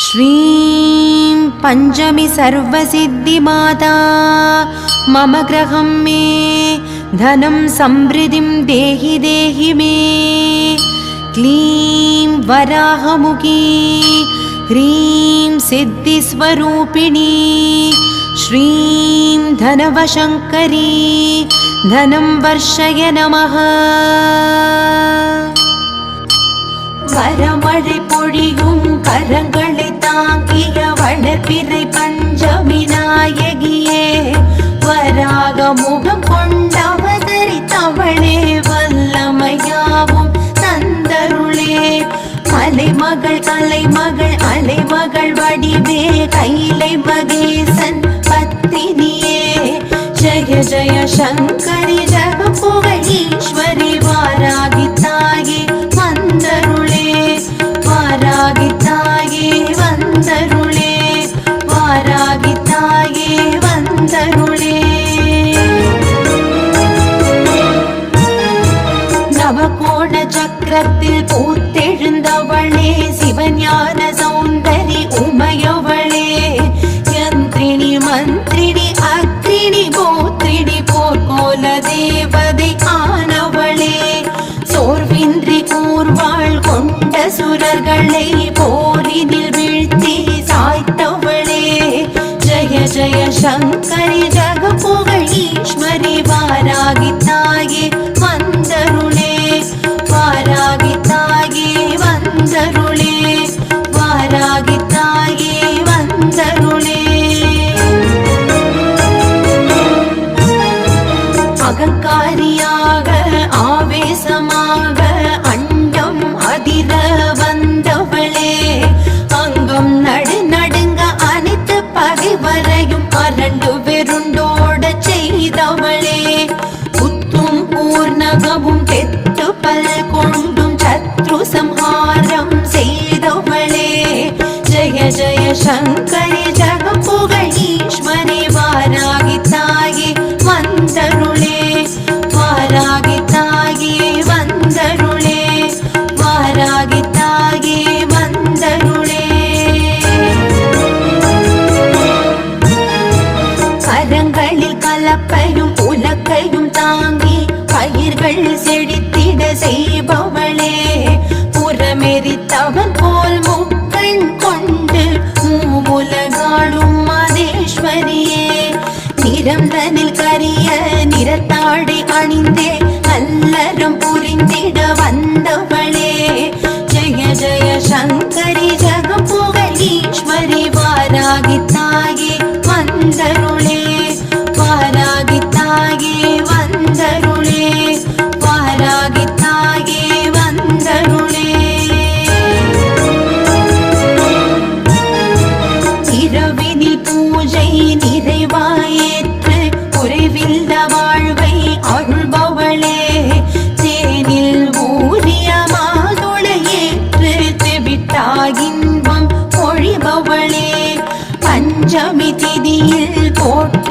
श्रीं पंचमी सर्वसिद्धिमाता मम ग्रहं मे धनं समृद्धिं देहि देहि मे। क्लीं वराहमुखी ह्रीं सिद्धिस्वरूपिणी श्रीं धनवशङ्करी धनं वर्षय नमः। வரமழை பொழியும் கரங்களை தாங்கிய வளர்பிறை பஞ்சமி நாயகியே, வராக முகம் கொண்டவதரித்தவளே, வல்லமையாவும் தந்தருளே. மலைமகள் கலைமகள் அலைமகள் வடிவே, கைலை மகேசன் பத்தினியே, ஜய ஜய சங்கரி ஜகபுகழ் ஈஸ்வரி வாராகி தாயே வந்தருளே, வாராகி தாயே வந்தருளே, வாராகி தாயே வந்தருளே. நவகோண சக்கரத்தில் பூத்தெழுந்தவளே, சிவஞான சௌந்தரி உமையவளே, யந்திரிணி மந்திரிணி அக்ரிணி கோத்ரிணி போர்க்கோல தேவதை ஆனவளே, சோர்வின்றி கூர்வாள் கொண்ட சுரர்களை போரினில் வீழ்த்தி சாய்த்தவளே, ஜய ஜய சங்கரி ஜகபுகழ் ஈஸ்வரி வாராகி தாயே வந்தருளே, வாராகி தாயே வந்தருளே, வாராகி தாயே வந்தருளே. அகங்காரியாக ஆவேசமாக அண்டம் அதிர வந்தவளே, அங்கம் நடு நடுங்க அனைத்து பகைவரையும் அரண்டு வெருண்டோட செய்தவளே, புத்தும் பூர்ணகமும் தெத்து பல் கொண்டும் சத்ரு சம்ஹாரம் செய்தவளே, ஜய ஜய சங்கரி ஜகபுகழ் ஈஸ்வரி வாராகி தாயே வந்தருளே, வாராகி தாயே வந்தருளே, வாராகி தாயே வந்தருளே. கரங்களில் கலப்பையும் உலக்கையும் தாங்கி பயிர்கள் செழித்திட செய்பவளே, புறமெரித்தவன் போல் முக்கண் கொண்டு மூவுலகாளும் மதேஸ்வரியே, நிறந்தனில் கரிய நிறத்தாடை அணிந்தே நல்லறம் புரிந்திட வந்தவளே, ஜய ஜய சங்கரி ஜகபுகழ் ஈஸ்வரி வாராகி தாயே வந்தருளே, வாராகி தாயே வந்தருளே, வாராகி தாயே வந்தருளே. இரவினில் பூஜை நிறைவாயேற்று குறைவில்ல வாழ்வை அருள்பவளே, தேனில் ஊரிய மாதுளையேற்று தெவிட்டாகின்பம் பொழிபவளே, பஞ்சமி திதியில் போட்ட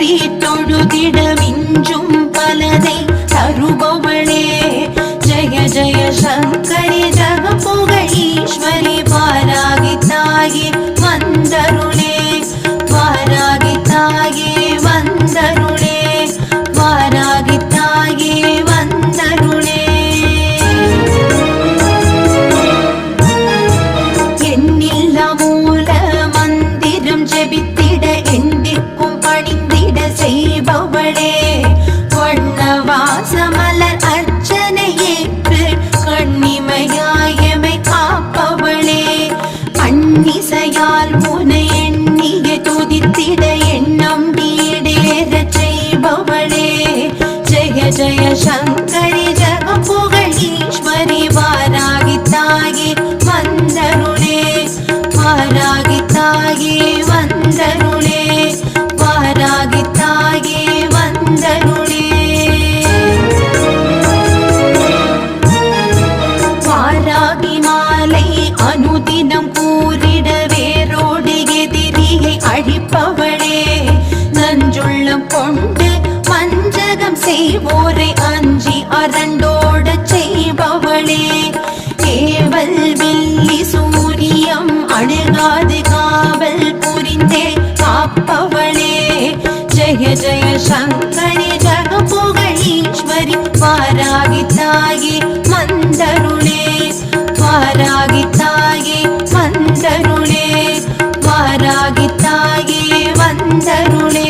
சங்கரி ஜகபுகழீஸ்வரி வாராகி தாயே வந்தருளே வாராகி தாயே வந்தருளே வாராகி தாயே வந்தருளே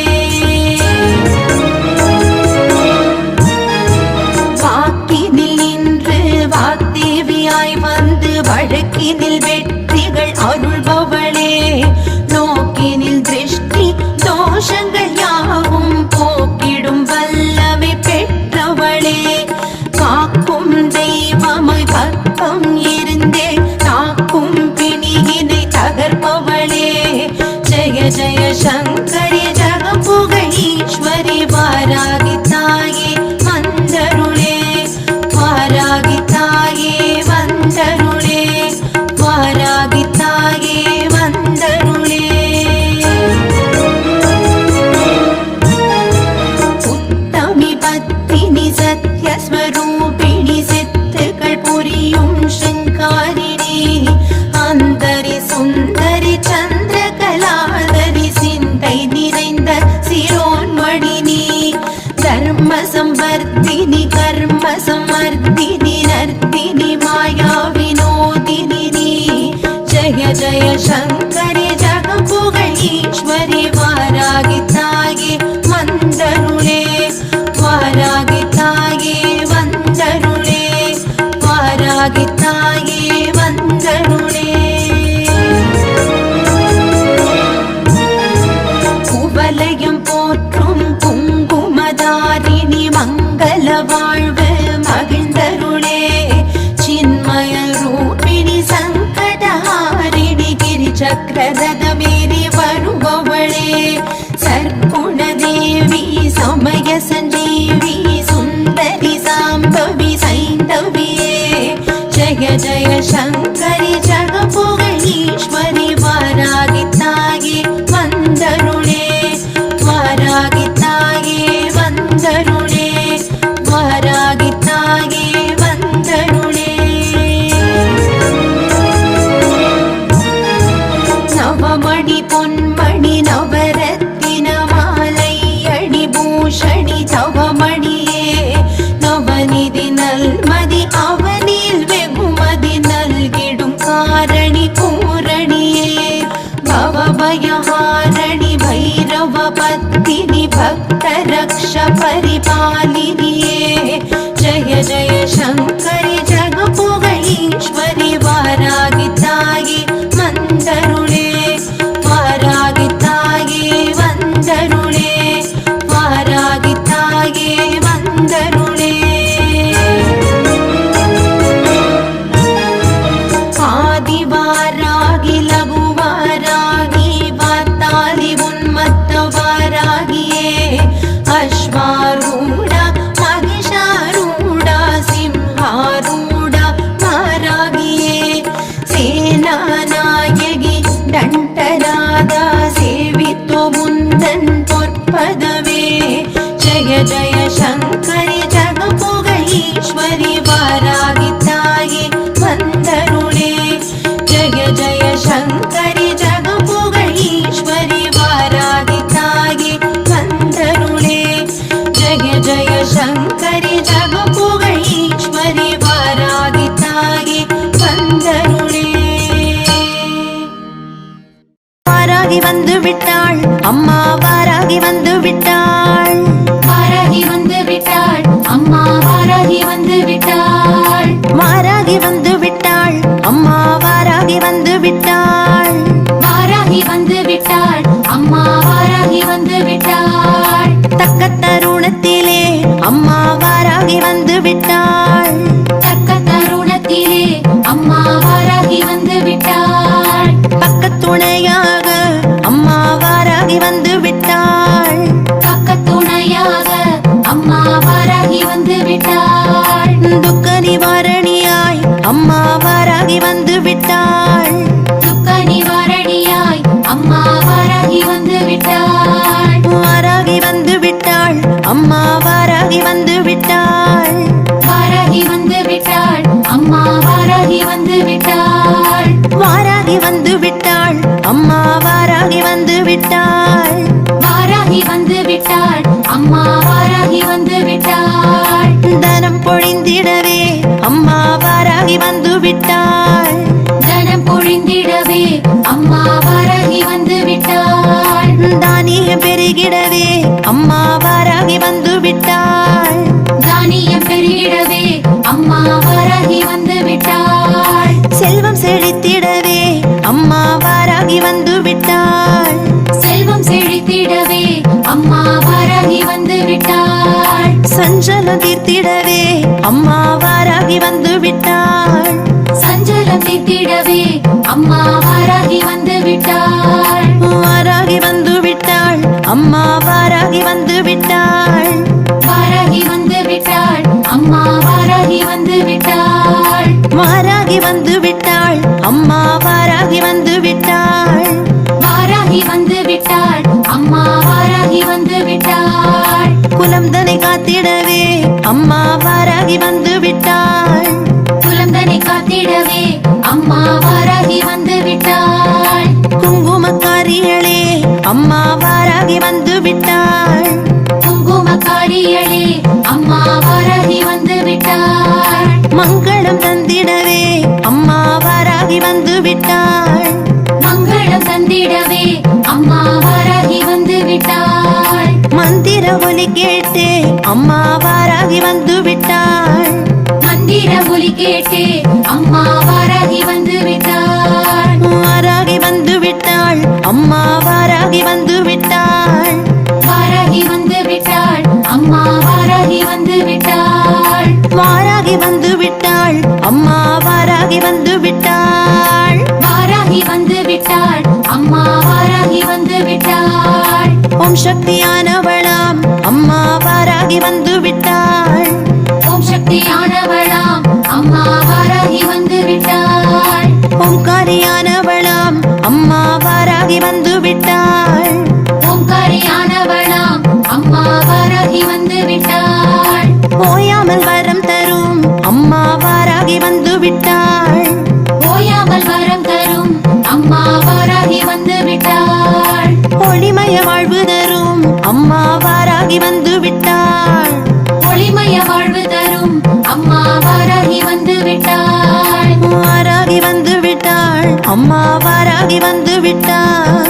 வாக்கினில் நின்று வாக்தேவியாய் வந்து வழக்கினில் வெற்றிகள் அருள்பவளே நோக்கினில் திருஷ்டி தோஷங்கள் யாவும் போக்கிடும் வல்லமை பெற்றவளே காக்கும் தெய்வமாய் பக்கம் இருந்தே காக்கும் பிணியினை தகர்ப்பவளே ஜெய ஜெய சங்கரி ஜகபுகழீஸ்வரி வாராகி தாயே வந்தருளே வாராகி தாயே வந்தருளே வாராகி தாயே வந்தருளே உத்தமி பத்தினி சத்யஸ்வரூபிணி சித்துக்கள் புரியும் சிங்காரிணி அந்தரி சுந்தரி சந்திரகலாதரி சிந்தை நிறைந்த சிரோன்மணினி தர்ம சம்வர்த்தினி கர்ம சமர்த்தினி நர்த்தினி மாயா வினோதினி ஜய ஜய சங்கரி ஜகபுகழீஸ்வரி வாராகி தாயே வந்தருளே வாராகி தாயே வந்தருளே வாராகி தாயே வந்தருளே குவலயம் போற்றும் குங்குமதாரிணி மங்கள வாழ்வு மகிழ்ந்தருளே சின்மய ரூபிணி சங்கடஹாரிணி கிரி சக்கரரதமேறி வருபவளே சர்க்குண தேவி சமய சஞ்சீவி சுந்தரி சாம்பவி சைந்தவியே ஜய ஜய சங்கரி ஜகபுகழீஸ்வரி வாராகி தாயே வந்தருளே வாராகி தாயே வந்தருளே வாராகி தாயே வந்தருளே நவமணி பொன்மணி நவரத்தின மாலை அணி பூஷணி தவமணியே நவநிதி நல்மதி அவனில் வெகுமதி நல்கிடும் காரணி பூரணியே பவபயஹாரணி பைரவ பத்தினி பக்த ரக்ஷ பரிபாலினியே ஜய ஜய சங்கரி ஜகபுகழீஸ்வரி வாராகி தாயே வந்தருளே வாராகி தாயே வந்தருளே வாராகி தாயே வந்தருளே ஆதிவாராகி லகுவாராகி வாத்தாலி உன்மத்த வாராகியே அஸ்வாரூட மகிஷாரூட சிம்ஹாரூட வாராகியே சேனாநாயகி தண்டராதா சேவித்தோ முந்தன் பொற்பதவே ஜய ஜய சங்கரி ஜகபுகழீஸ்வரி வாராகி தாயே வந்தருளே ஜய ஜய சங்கரி ஜகபுகழீஸ்வரி வாராகி தாயே வந்தருளே ஜய ஜய சங்கரி ஜகபுகழீஸ்வரி வாராகி தாயே வந்தருளே வாராகி வந்து விட்டாள் அம்மா வாராகி வந்து விட்டாள் வாராகி வந்து விட்டாள் அம்மா வாராகி வந்து விட்டாள் வாராகி வந்து விட்டாள் அம்மா வாராகி வந்து விட்டாள் வாராகி வந்து விட்டாள் அம்மா வாராகி வந்து விட்டாள் தக்க தருணத்திலே அம்மா வாராகி வந்து விட்டாள் தக்க தருணத்திலே அம்மா வாராகி வந்து விட்டாள் பக்கத்துணையாக அம்மா வாராகி வந்து விட்டாள் பக்கத்துணையாக அம்மா வாராகி வந்து விட்டாள் துக்க நிவாரணியாய் அம்மா வாராகி வந்து விட்டாள் துக்க நிவாரணியாய் அம்மா வாராகி வந்து விட்டாள் வாராகி வந்து விட்டாள் அம்மா வாராகி வந்து விட்டாள் வாராகி அம்மா வாராகி வந்து விட்டாள். தனம் பொழிந்திடவே அம்மா வாராகி வந்து விட்டாள். தானியம் பெருகிடவே அம்மா வாராகி வந்து விட்டாள். தானியம் பெருகிடவே அம்மா வாராகி வந்து விட்டாள். செல்வம் செழித்திடவே அம்மா வாராகி வந்து விட்டாள். செல்வம் செழித்திடவே அம்மா வாராகி வந்து விட்டாள். சஞ்சலம் தீர்த்திடவே அம்மா வாராகி வந்து விட்டாள். சஞ்சலம் தீர்த்திடவே அம்மா வாராகி வந்து விட்டாள். வாராகி வந்து விட்டாள் அம்மா வாராகி வந்து விட்டாள். வாராகி வந்து விட்டாள் அம்மா வாராகி வந்து விட்டாள். வாராகி வந்து விட்டாள் அம்மா வாராகி வந்து விட்டாள். வாராகி வந்து விட்டாள் அம்மா வாராகி வந்து விட்டாள். குலம் தனை காத்திடவே அம்மா வாராகி வந்து விட்டாள். குலந்தனை காத்திடவே அம்மா வாராகி வந்து விட்டாள். குங்குமக்காரிகளே அம்மா வாராகி வந்து விட்டாள். குங்குமக்காரிகளே அம்மா வாராகி வந்து விட்டாள். மங்களம் தந்திடவே அம்மா வாராகி வந்து விட்டாள். மங்களம் தந்திடவே அம்மா வாராகி வந்து விட்டாள். மந்திர ஒலி கேட்டு அம்மா வாராகி வந்து விட்டாள். மந்திர ஒலி கேட்டு அம்மா வாராகி வந்து விட்டாள். வாராகி வந்து விட்டாள் அம்மா வாராகி வந்து விட்டாள். வாராகி வந்து விட்டாள் அம்மா வாராகி வந்து விட்டாள். வாராகி வந்து விட்டாள் அம்மா வாராகி வந்து விட்டாள். வாராகி வந்து விட்டாள் அம்மா வாராகி வந்து விட்டாள். ஓம் சக்தியானவளாம் அம்மா வாராகி வந்து விட்டாள். ஓம் சக்தியானவளாம் அம்மா வாராகி வந்து விட்டாள். ஓம்காரியானவளாம் அம்மா வாராகி வந்து விட்டாள். ஓம்காரியானவளாம் அம்மா வாராகி வந்து விட்டாள். ஓயாமல் வரம் தரும் அம்மா வாராகி வந்து விட்டாள். ஓயாமல் வரம் தரும் அம்மா வாராகி வந்து விட்டாள். ஒளிமய வாழ்வு தரும் அம்மா வாராகி வந்து விட்டாள். ஒளிமய வாழ்வு தரும் அம்மா வாராகி வந்து விட்டாள். வாராகி வந்து விட்டாள் அம்மா வாராகி வந்து விட்டாள்.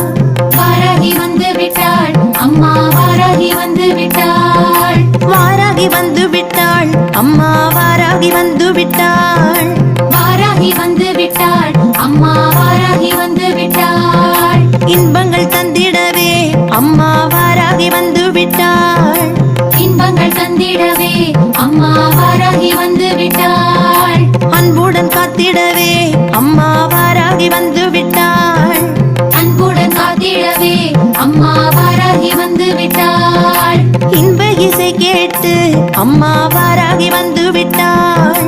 வாராகி வந்து விட்டாள் அம்மா வாராகி வந்து விட்டாள். வாராகி வந்து விட்டாள் அம்மா வாராகி வந்து விட்டாள். வாராகி வந்து விட்டாள் அம்மா வாராகி வந்து விட்டாள். இன்பங்கள் தந்திடவே அம்மா வாராகி வந்து விட்டாள். இன்பங்கள் தந்திடவே அம்மா வாராகி வந்து விட்டாள். அன்புடன் காத்திடவே அம்மா வாராகி வந்து விட்டாள். அன்புடன் காத்திடவே அம்மா வாராகி வந்து விட்டாள். இன்ப இசை கேட்டு அம்மா வாராகி வந்து விட்டாள்.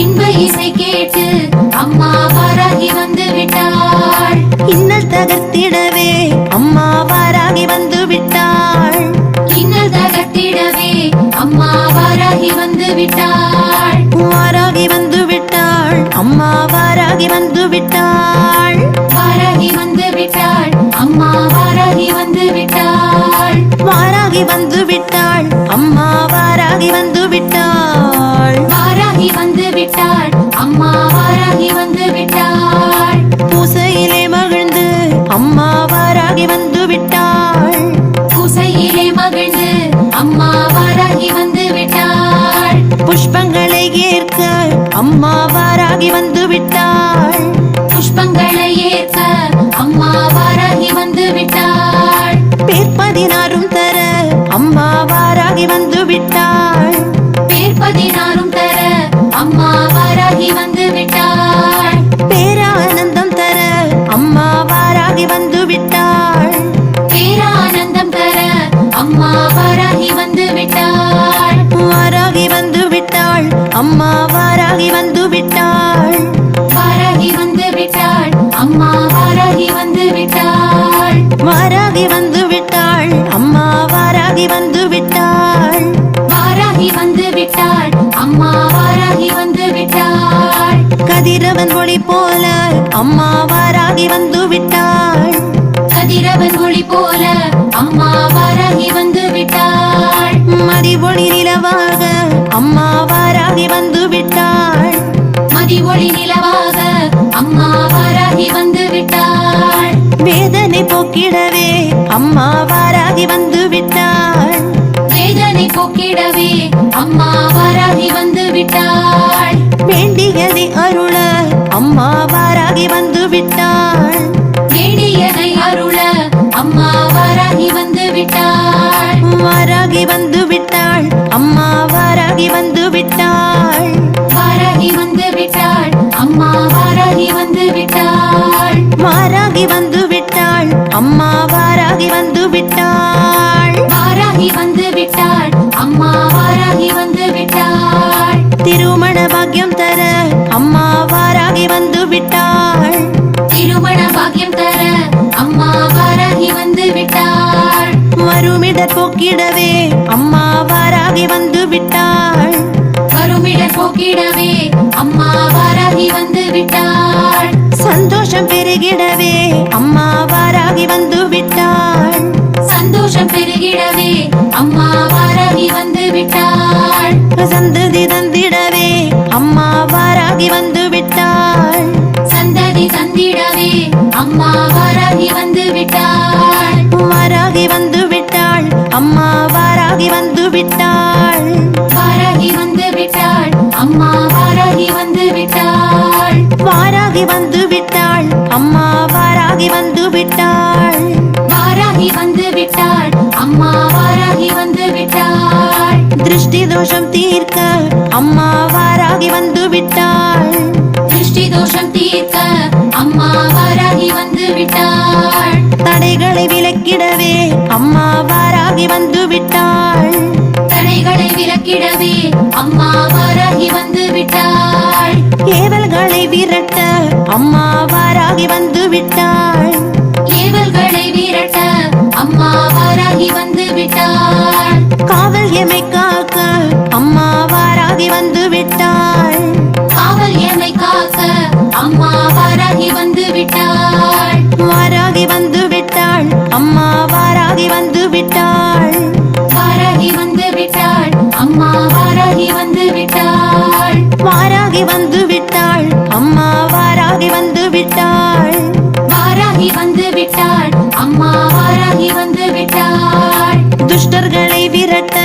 இன்ப இசை கேட்டு அம்மா வாராகி வந்து விட்டாள். இன்னல் தகர்த்திடவே அம்மா வாராகி வந்து விட்டாள். இன்னல் தகர்த்திடவே அம்மா வாராகி வந்து விட்டாள். வாராகி வந்து விட்டாள் அம்மா வாராகி வந்து விட்டாள். வாராகி வந்து விட்டாள் அம்மா வாராகி வந்து விட்டாள். வாராகி வந்து விட்டாள் அம்மா வாராகி வந்து விட்டாள். வாராகி வந்து விட்டாள் அம்மா வாராகி வந்து விட்டாள். பூசையிலே மகிழ்ந்து அம்மா வாராகி வந்து விட்டாள். பூசையிலே மகிழ்ந்து அம்மா வாராகி வந்து விட்டாள். புஷ்பங்களை ஏற்க அம்மா வாராகி வந்து விட்டாள். புஷ்பங்களை ஏற்க அம்மா வாராகி வந்து விட்டாள். பேர்பதினாரும் தர அம்மா வாராகி வந்து விட்டாள். பேர்பதினாரும் தர அம்மா வாராகி வந்து விட்டாள். பேரானந்தம் தர அம்மா வாராகி வந்து விட்டாள். பேரானந்தம் தர அம்மா வாராகி வந்து விட்டாள். வாராகி வந்து விட்டாள் அம்மா வாராகி வந்து விட்டாள். வாராகி வந்து விட்டாள் அம்மா வாராகி வந்து விட்டாள். வாராகி வந்து விட்டாள் அம்மா வாராகி வந்து விட்டாள். வாராகி வந்து விட்டாள் அம்மா வாராகி வந்து விட்டாள். கதிரவன் ஒளி போல அம்மா வாராகி வந்து விட்டாள். கதிரவன் ஒளி போல அம்மா வாராகி வந்து விட்டாள். மதி ஒளி நிலவாக அம்மா வாராகி வந்து விட்டாள். ஆதி ஒளி நிலவாக அம்மா வாராகி வந்து விட்டாள். வேதனை போக்கிடவே அம்மா வாராகி வந்து விட்டாள். வேதனை போக்கிடவே அம்மா வாராகி வந்து விட்டாள். வேண்டியதை அருள அம்மா வாராகி வந்து விட்டாள். வேண்டியதை அருள அம்மா வாராகி வந்து விட்டாள். வாராகி வந்து விட்டாள். அம்மா வாராகி வந்து விட்டாள். வாராகி வந்து விட்டாள். அம்மா வாராகி வந்து விட்டாள். வாராகி வந்து விட்டாள். அம்மா வாராகி வந்து விட்டாள். வாராகி வந்து விட்டாள். அம்மா வாராகி வந்து விட்டாள். திருமண பாக்கியம் தர அம்மா வாராகி வந்து விட்டாள். திருமண பாக்கியம் தர அம்மா வாராகி வந்து விட்டாள். வருமிடர் போக்கிடவே அம்மா வாராகி வந்து விட்டாள். வருமிடர் போக்கிடவே அம்மா வாராகி வந்து விட்டாள். சந்தோஷம் பெருகிடவே அம்மா வாராகி வந்து விட்டாள். சந்தோஷம் பெருகிடவே அம்மா வாராகி வந்து விட்டாள். சந்ததி தந்திடவே அம்மா வாராகி வந்து விட்டாள். சந்ததி தந்திடவே அம்மா வாராகி வந்து விட்டாள். வாராகி வந்து விட்டாள். அம்மா வாராகி வந்து விட்டாள். வாராகி வந்து விட்டாள். அம்மா வாராகி வந்து விட்டாள். வாராகி வந்து விட்டாள். அம்மா வாராகி வந்து விட்டாள். வாராகி வந்து விட்டாள். அம்மா வாராகி வந்து விட்டாள். திருஷ்டி தோஷம் தீர்க்க அம்மா வாராகி வந்து விட்டாள். திருஷ்டி தோஷம் தீர்க்க அம்மா வாராகி வந்து விட்டாள். தடைகளை விலக்கிடவே அம்மா வாராகி வந்து விட்டாள். தடைகளை விலக்கிடவே அம்மா வாராகி வந்து விட்டாள். ஏவல்களை விரட்ட அம்மா வாராகி வந்து விட்டாள். ஏவல்களை விரட்ட அம்மா வாராகி வந்து விட்டாள். காவல் எமை காக்க அம்மா வாராகி வந்து விட்டாள். காவல் எமை காக்க அம்மா வாராகி வந்து விட்டாள். வாராகி வந்து விட்டாள். அம்மா வாராகி வந்து விட்டாள். வாராகி வந்து விட்டாள். அம்மா வாராகி வந்து விட்டாள். வாராகி வந்து விட்டாள். அம்மா வாராகி வந்து விட்டாள். வாராகி வந்து விட்டாள். அம்மா வாராகி வந்து விட்டாள். துஷ்டர்களை விரட்ட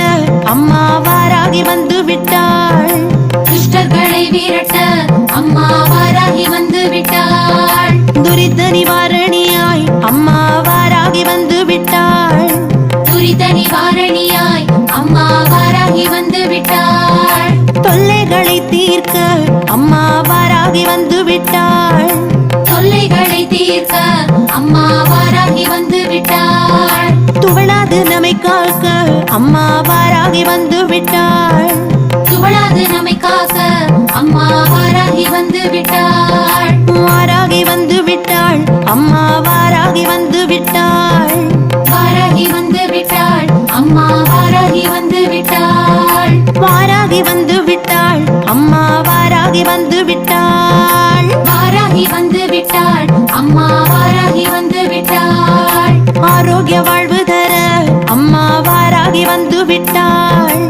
அம்மா வாராகி வந்து விட்டாள். துஷ்டர்களை விரட்ட அம்மா வாராகி வந்து விட்டாள். துரித நிவாரணியாய் அம்மா வாராகி வந்து விட்டாள். துரித நிவாரணியாய் அம்மா வாராகி வந்து விட்டாள். தொல்லைகளை தீர்க்க அம்மா வாராகி வந்து விட்டாள். தொல்லைகளை தீர்க்க அம்மா வாராகி வந்து விட்டாள். துவளாது நம்மை காக்க அம்மா வாராகி வந்து விட்டாள். துவளாது நம்மை காக்க அம்மா வாராகி வந்து விட்டாள். வாராகி வந்து விட்டாள். அம்மா வாராகி வந்து விட்டாள். வாராகி வந்து விட்டாள். அம்மா வாராகி வந்து விட்டாள். வாராகி வந்து விட்டாள். அம்மா வாராகி வந்து விட்டாள். வாராகி வந்து விட்டாள். அம்மா வாராகி வந்து விட்டாள். ஆரோக்கிய வாழ்வு தர அம்மா வாராகி வந்து விட்டாள்.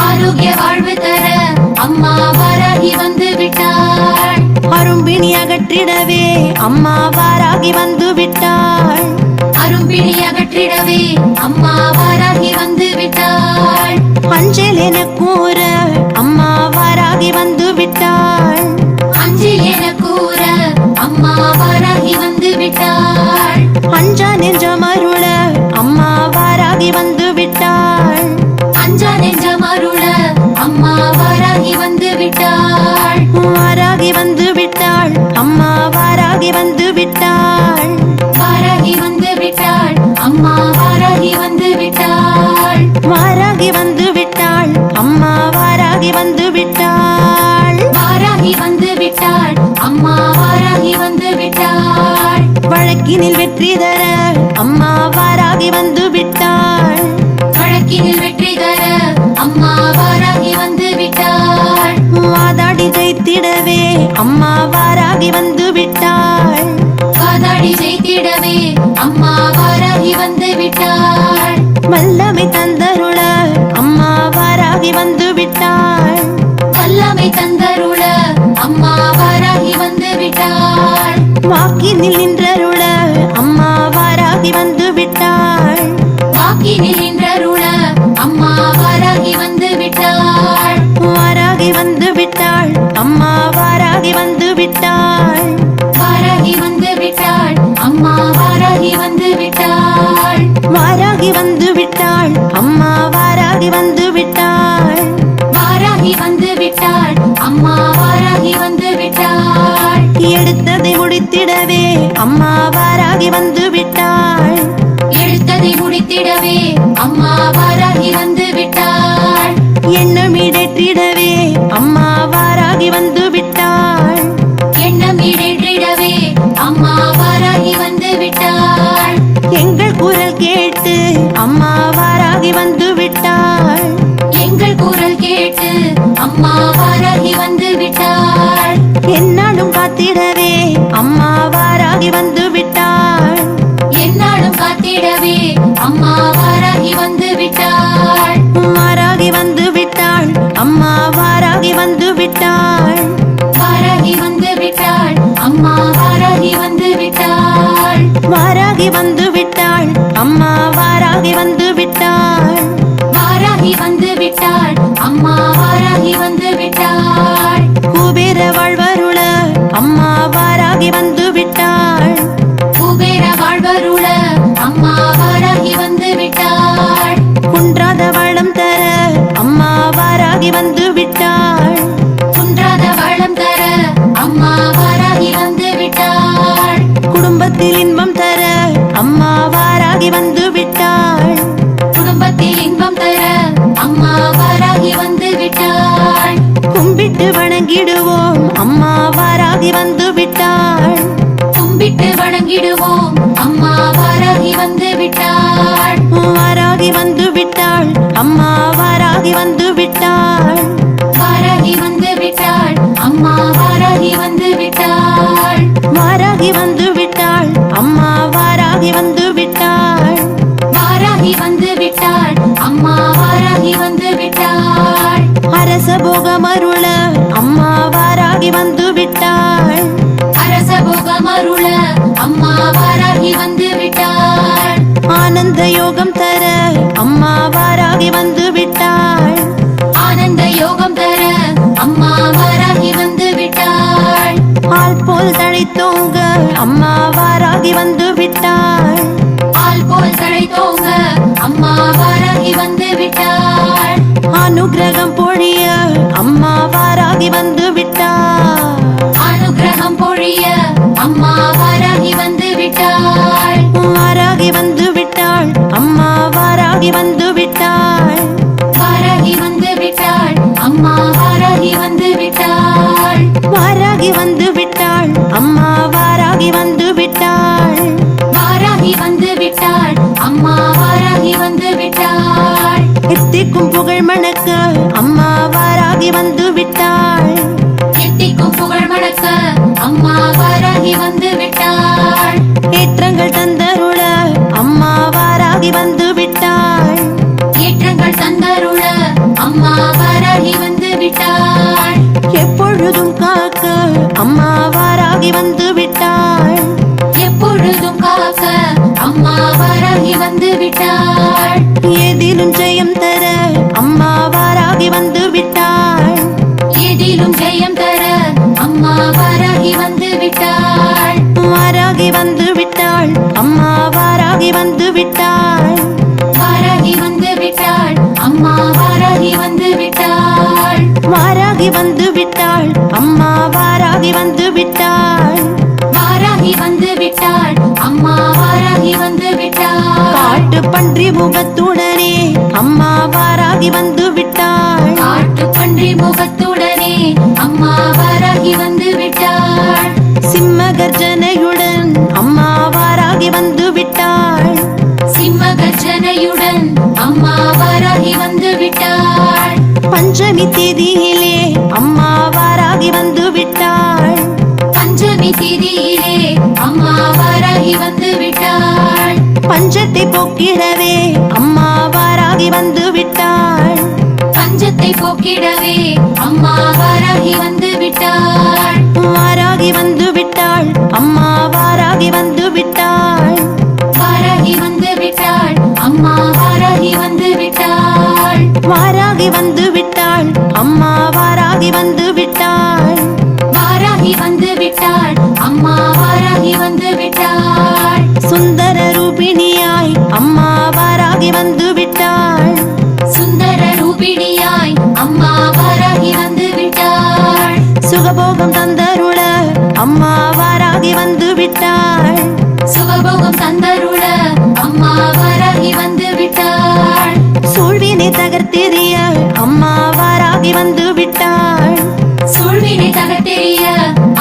ஆரோக்கிய வாழ்வு தர அம்மா வாராகி வந்து விட்டாள். அரும்பிணி அகற்றிடவே அம்மா வாராகி வந்து விட்டாள். அரும்பிணி அகற்றிடவே அம்மா வாராகி வந்து விட்டாள். அஞ்சல் என கூற அம்மா வாராகி வந்து விட்டாள். அஞ்சில் என கூற அம்மா வாராகி வந்து விட்டாள். அஞ்சா நெஞ்சம் அருள அம்மா வாராகி வந்து விட்டாள். அஞ்சா நெஞ்சம் அருள அம்மா வாராகி வந்து விட்டாள். வாராகி வந்து விட்டாள். அம்மா வாராகி வந்து விட்டாள். வாராகி வந்து விட்டாள். அம்மா வாராகி வந்து விட்டாள். வாராகி வந்து விட்டாள். அம்மா வாராகி வந்து விட்டாள். வாராகி வந்து விட்டாள். அம்மா வாராகி வந்து விட்டாள். வழக்கினில் வெற்றி தர அம்மா வாராகி வந்து விட்டாள். வழக்கினில் வெற்றி தர அம்மா வாராகி வந்து விட்டாள். வாதாடி ஜெயித்திடவே அம்மா வாராகி வந்து விட்டாள். வாதாடி ஜெயித்திடவே அம்மா வாராகி வந்து விட்டாள். வல்லமை தந்தருள அம்மா வாராகி வந்து விட்டாள். வல்லமை தந்தருள அம்மா வந்து விட்டாள். வாக்கினில் நின்றருள அம்மா வாராகி வந்து விட்டாள். வாக்கினில் நின்றருள அம்மா வாராகி வந்து விட்டாள். வாராகி வந்து விட்டாள் அம்மா வாராகி வந்து விட்டாள். வாராகி வந்து விட்டாள் அம்மா வாராகி வந்து விட்டாள். வாராகி வந்து விட்டாள் அம்மா வாராகி வந்து விட்டாள். வாராகி வந்து விட்டாள் அம்மா வாராகி வந்து விட்டாள். எடுத்ததை முடித்திடவே அம்மா வாராகி வந்து விட்டாள். எடுத்ததை முடித்திடவே அம்மா வாராகி வந்து விட்டாள். எண்ணம் இடற்றிடவே அம்மா வாராகி வந்து விட்டாள். எண்ணம் ஈடேற்றிடவே அம்மா வாராகி வந்து விட்டாள். எங்கள் குரல் கேட்டு அம்மா வாராகி வந்து விட்டாள். எங்கள் குரல் கேட்டு அம்மா வாராகி வந்து விட்டாள். என்னாலும் காத்திடவே அம்மா வாராகி வந்து விட்டாள். என்னாலும் காத்திடவே அம்மா வாராகி வந்து விட்டாள். வாராகி வந்து விட்டாள் அம்மா வாராகி வந்து விட்டாள். வாராகி வந்து விட்டாள் அம்மா வாராகி வந்து விட்டாள். வாராகி வந்து விட்டாள் அம்மா வாராகி வந்து விட்டாள். வாராகி வந்து விட்டாள் அம்மா வாராகி வந்து விட்டாள். குபேர வாழ்வருள அம்மா வாராகி வந்து விட்டாள். குபேர வாழ்வருள அம்மா வாராகி வந்து விட்டாள். குன்றாத வளம் தர அம்மா வாராகி வந்து விட்டாள். குன்றாத வளம் தர அம்மா வாராகி வந்து விட்டாள். குடும்பத்தில் இன்பம் தர அம்மா வாராகி வந்து விட்டாள். குடும்பத்தில் இன்பம் தர அம்மா வாராகி வந்து விட்டாள். கும்பிட்டு வணங்கிடுவோம் அம்மா வாராகி வந்து விட்டாள். கும்பிட்டு வணங்கிடுவோம் அம்மா வாராகி வந்து விட்டாள். வாராகி வந்து விட்டாள் அம்மா வாராகி வந்து விட்டாள். வாராகி வந்து விட்டாள் அம்மா வாராகி வந்து விட்டாள். வாராகி வந்து விட்டாள் அம்மா வாராகி வந்து விட்டாள். வாராகி வந்து விட்டாள் அம்மா வாராகி வந்து விட்டாள். அரச போகமருள அம்மா வாராகி வந்து விட்டாள். அரச போகமருள அம்மா வாராகி வந்து விட்டாள். ஆனந்த யோகம் தர அம்மா வாராகி வந்து விட்டாள். ஆனந்த யோகம் தர அம்மா வாராகி வந்து விட்டாள். ஆள் போல் தழைத்தோங்க அம்மா வாராகி வந்து விட்டாள். ஆள் போல் தழைத்தோங்க அம்மா வாராகி வந்து விட்டாள். அனுக்கிரகம் பொழிய அம்மா வாராகி வந்து விட்டாள். அனுக்கிரகம் பொழிய அம்மா வாராகி வந்து விட்டாள். வாராகி வந்து விட்டாள் அம்மா வாராகி வந்து விட்டாள். வாராகி வந்து விட்டாள் அம்மா வாராகி வந்து விட்டாள். வாராகி வந்து விட்டாள் அம்மா வாராகி வந்து விட்டாள். வாராகி வந்து விட்டாள் அம்மா வாராகி வந்து விட்டாள். எத்திக்கும் புகழ் மணக்க அம்மா வாராகி வந்து விட்டாள். எத்திக்கும் புகழ் மணக்க அம்மா வாராகி வந்து விட்டாள். ஏற்றங்கள் தந்தருள அம்மா வாராகி வந்து விட்டாள். ஏற்றங்கள் தந்தருள அம்மா வாராகி வந்து விட்டாள். எப்பொழுதும் காக்க அம்மா வாராகி வந்து விட்டாள். எப்பொழுதும் காக்க அம்மா வாராகி வந்து விட்டாள். எதிலும் ஜெயம் தர அம்மா வாராகி வந்து விட்டாள். எதிலும் ஜெயம் தர அம்மா வாராகி வந்து விட்டாள். வாராகி வந்து விட்டாள் அம்மா வாராகி வந்து விட்டாள். வாராகி வந்து விட்டாள் அம்மா வாராகி வந்து விட்டாள். வாராகி வந்து விட்டாள் அம்மா வாராகி வந்து விட்டாள். வாராகி வந்து விட்டாள் அம்மா வாராகி வந்து விட்டாள். காட்டு பன்றி முகத்துடனே அம்மா வாராகி வந்து விட்டாள். காட்டு பன்றி முகத்துடனே அம்மா வாராகி வந்து விட்டாள். சிம்ம கர்ஜனையுடன் அம்மா வாராகி வந்து விட்டாள். சிம்ம கர்ஜனையுடன் அம்மா வாராகி வந்து விட்டாள். பஞ்சமி தேதியிலே அம்மா வாராகி வந்து விட்டாள். பஞ்சமி திதியிலே அம்மா வாராகி வந்து விட்டாள். பஞ்சத்தை போக்கிடவே அம்மா வாராகி வந்து விட்டாள். பஞ்சத்தை போக்கிடவே அம்மா வாராகி வந்து விட்டாள். வாராகி வந்து வந்து விட்டாள். வாராகி வந்து விட்டாள், அம்மா வாராகி வந்து விட்டாள். வாராகி வந்து விட்டாள், அம்மா வாராகி வந்து விட்டாள். வாராகி வந்து விட்டாள், அம்மா வாராகி வந்து விட்டாள். சுந்தர ரூபிணியாய் அம்மா வாராகி வந்து விட்டாள். சுந்தர ரூபிணியாய் அம்மா வாராகி வந்து விட்டாள். சுகபோகம் தந்தருள அம்மா வாராகி வந்து விட்டாள். சுகபோகம் தந்தருள அம்மா வாராகி வந்து விட்டாள். சூழ்வினை தகர்த்தெறிய அம்மா வாராகி வந்து விட்டாள். சூழ்வினை தகர்த்தெறிய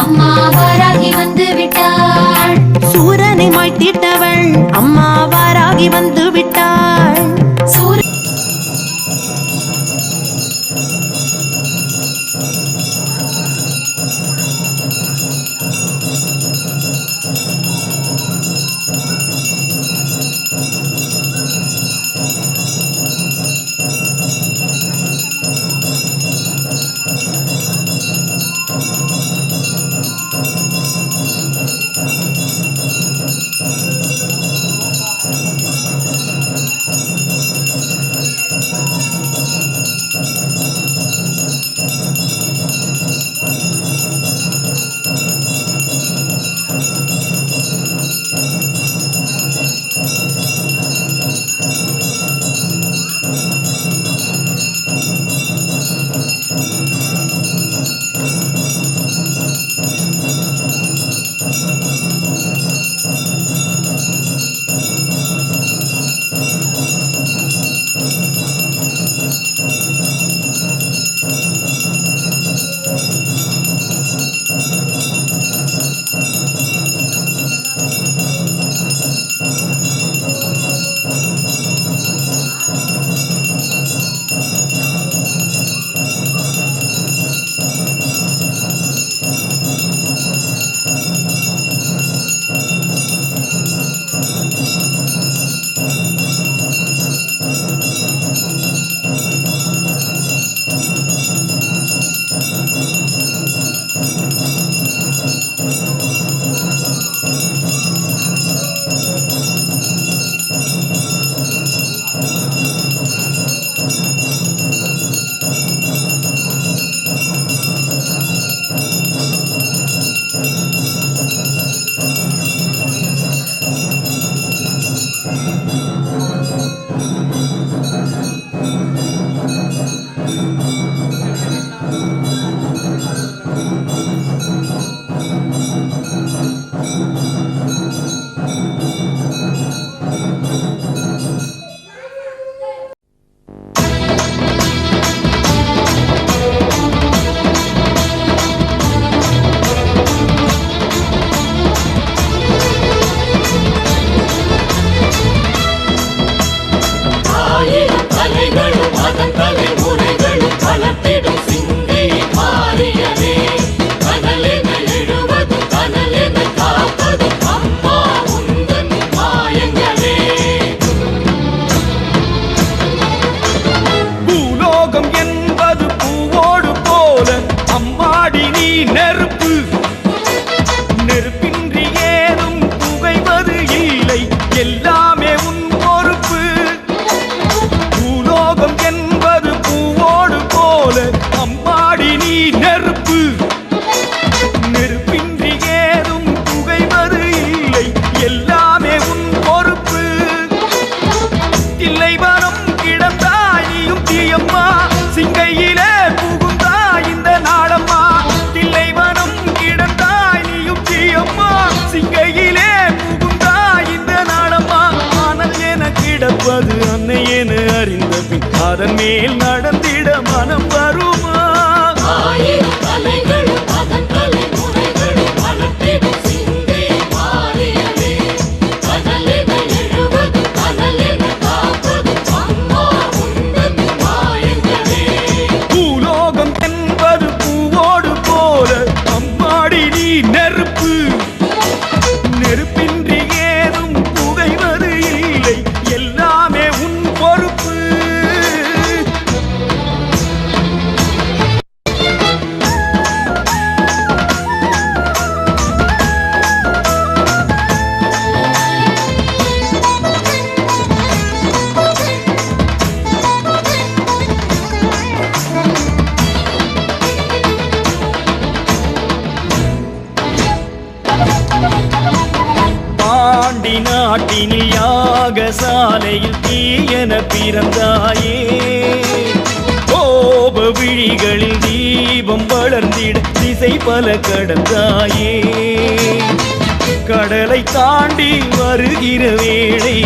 அம்மா வாராகி வந்து விட்டாள். சூரனை மாய்த்திட்டவள் அம்மா வாராகி வந்து விட்டாள். அதன் மேல் நடந்திட மனம் வருமா? பூலோகம் என்பது பூவோடு போல அம்மாடி நீ நெருப்பு, நெருப்பின்றி ஏதும் புகைவது இல்லை, எல்லாமே உன் பொறுப்பு. பாண்டி நாட்டினில் யாகசாலையில் தீயன பிறந்தாயே கோப விழிகளில் தீபம் வளர்ந்திட திசை பல கடந்தாயே கடலை தாண்டி வருகிற வேளை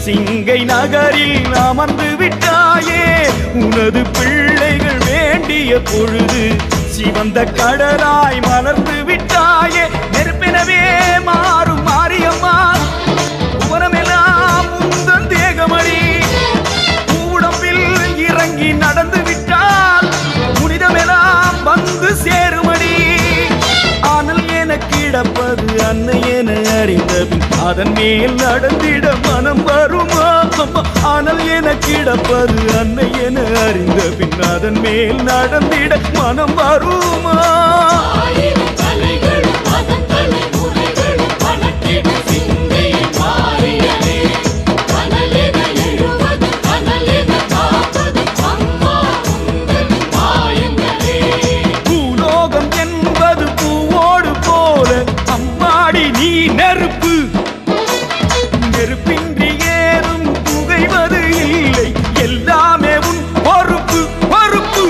சிங்கை நகரில் அமர்ந்து விட்டாயே உனது பிள்ளைகள் வேண்டிய பொழுது சிவந்த கடலாய் மலர்ந்து விட்டாயே நெருப்பெனவே மாறும் மாரியம்மா உவரமெல்லாம் உந்தன் தேகமணி உடம்பில் இறங்கி நடந்து விட்டால் புனிதமெல்லாம் வந்து சேருமடி ஆனால் என கிடப்பது அன்னை என அறிந்தபின் அதன் மேல் நடந்திட மனம் வருமா ஆனால் என கிடப்பது அன்னை என அறிந்தபின் அதன் மேல் நடந்திட மனம் வருமா பூலோகம் என்பது பூவோடு போல அம்மாடி நீ நெருப்பு நெருப்பின்றி ஏதும் புகைவது இல்லை எல்லாமே உன் பொறுப்பு பொறுப்பு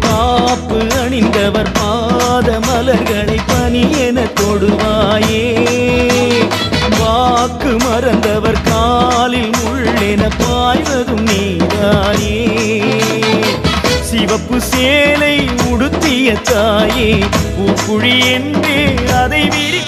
காப்பு அணிந்தவர் பாத மலர்களை பனி என தொடுவாயே வாக்கு மறந்தவர் காலில் முள்ளென பாய்வதும் நீதானே சிவப்பு சேலை உடுத்திய தாயே பூக்குழி என்றே அதை விரி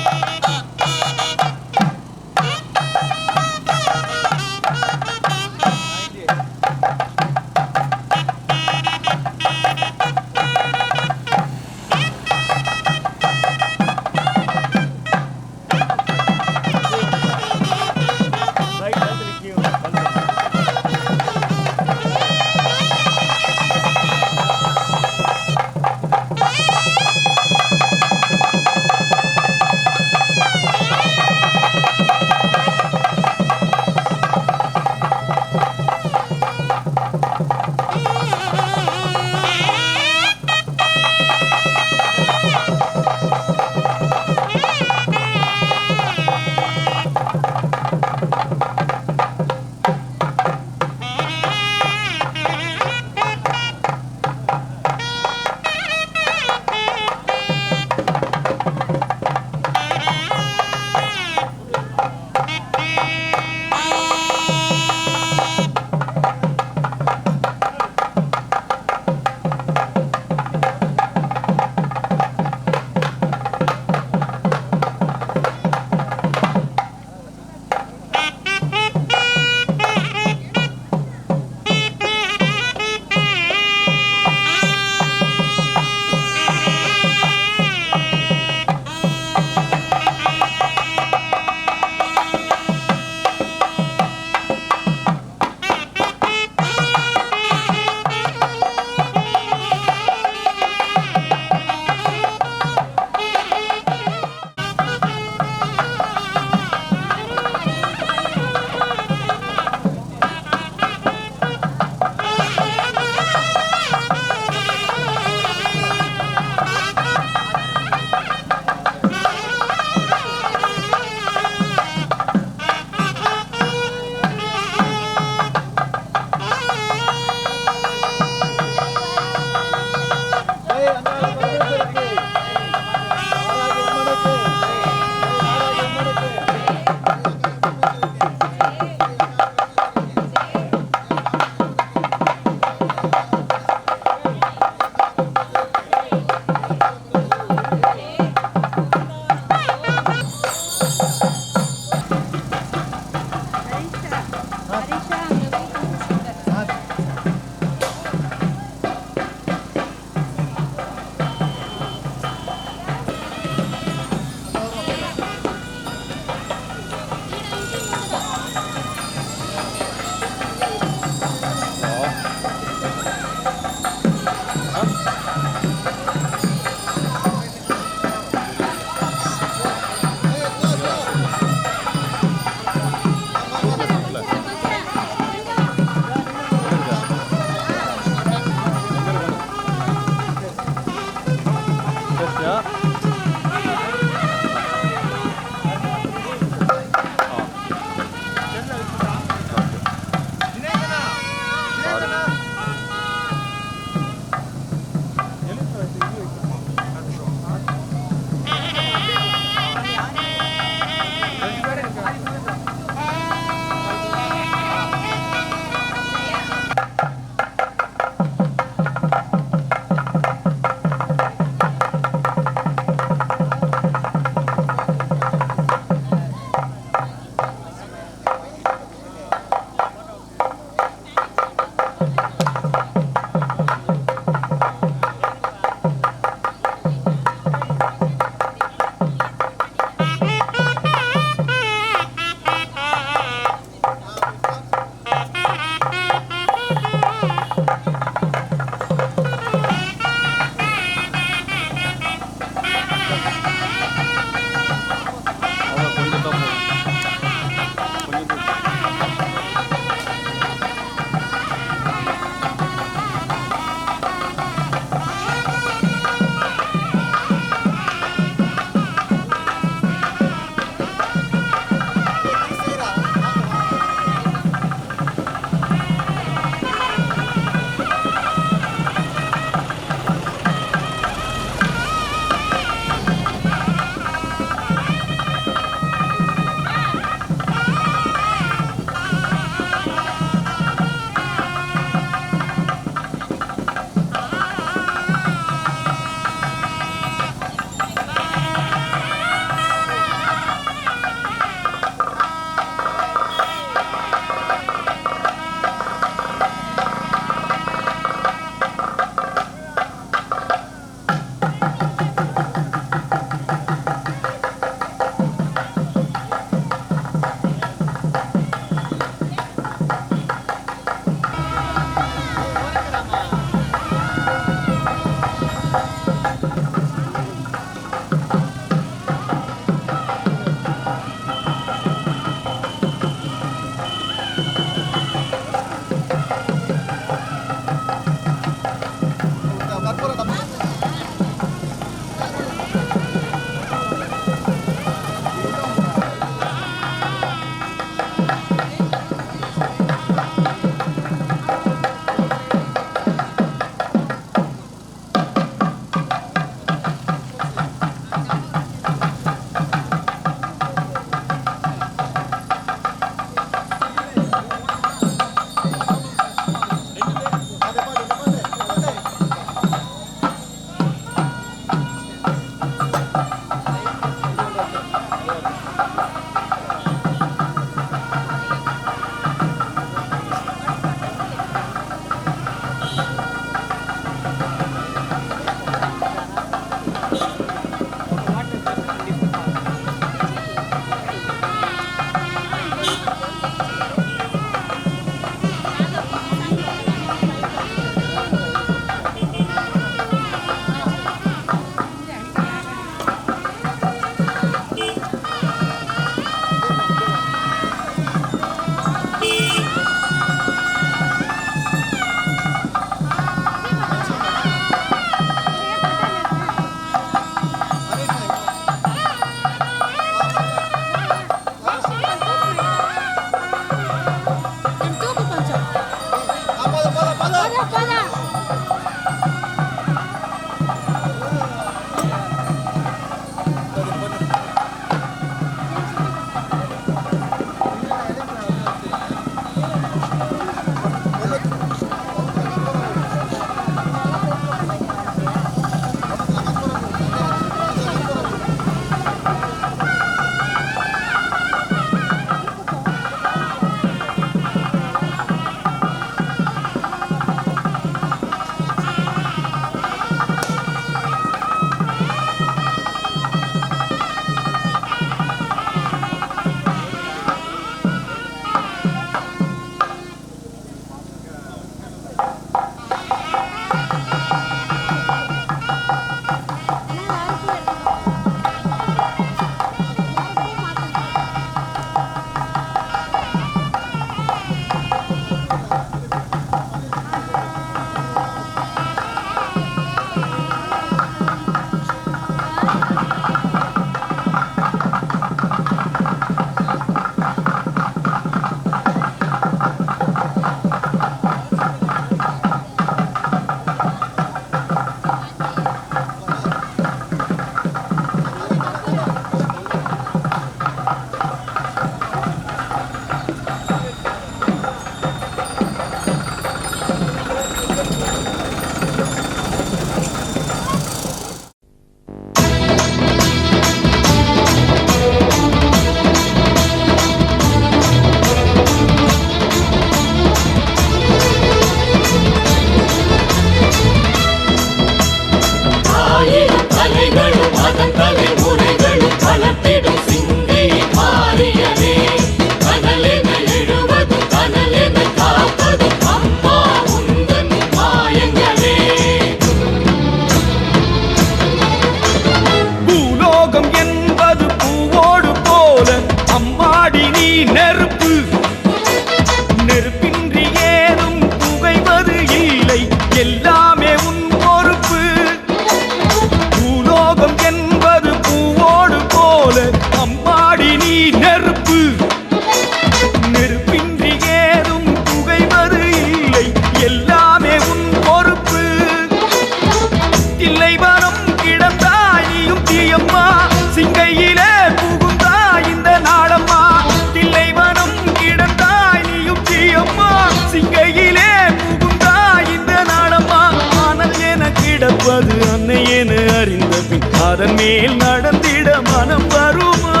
இருப்பது அன்னை என அறிந்த பின் அதன் மேல் நடந்திட மனம் வருமா?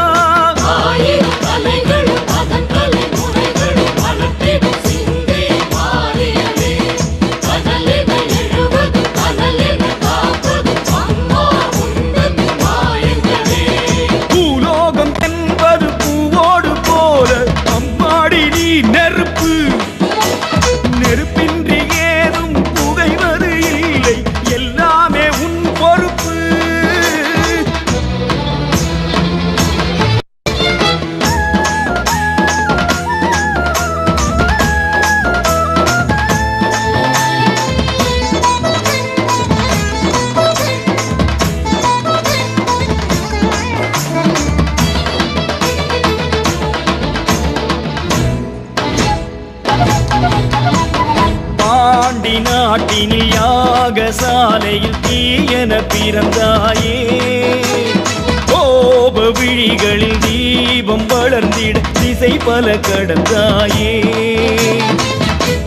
ஆயிரம் தலைகளும் அதன் தலைமுறைகளும் வளர்த்திடும் சிந்தை மாறியதே. கடலென எழுவது கடலென காப்பது அம்மா உந்தன் மாயங்களே. பூலோகம் என்பது பூவோடு போல அம்மாடி நீ நெருப்பு. நெருப்பின்றி ஏதும் புகைவது இல்லை, எல்லாமே உன் பொறுப்பு. பாண்டி நாட்டினில் யாகசாலையில் தீயன பிறந்தாயே. கோப விழிகளில் தீபம் வளர்ந்திட திசை பல கடந்தாயே.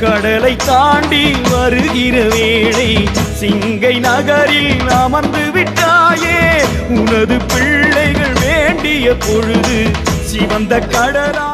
கடலை தாண்டி வருகிற வேளை சிங்கை நகரில் அமர்ந்து விட்டாயே. உனது பிள்ளைகள் வேண்டிய பொழுது சிவந்த கடலா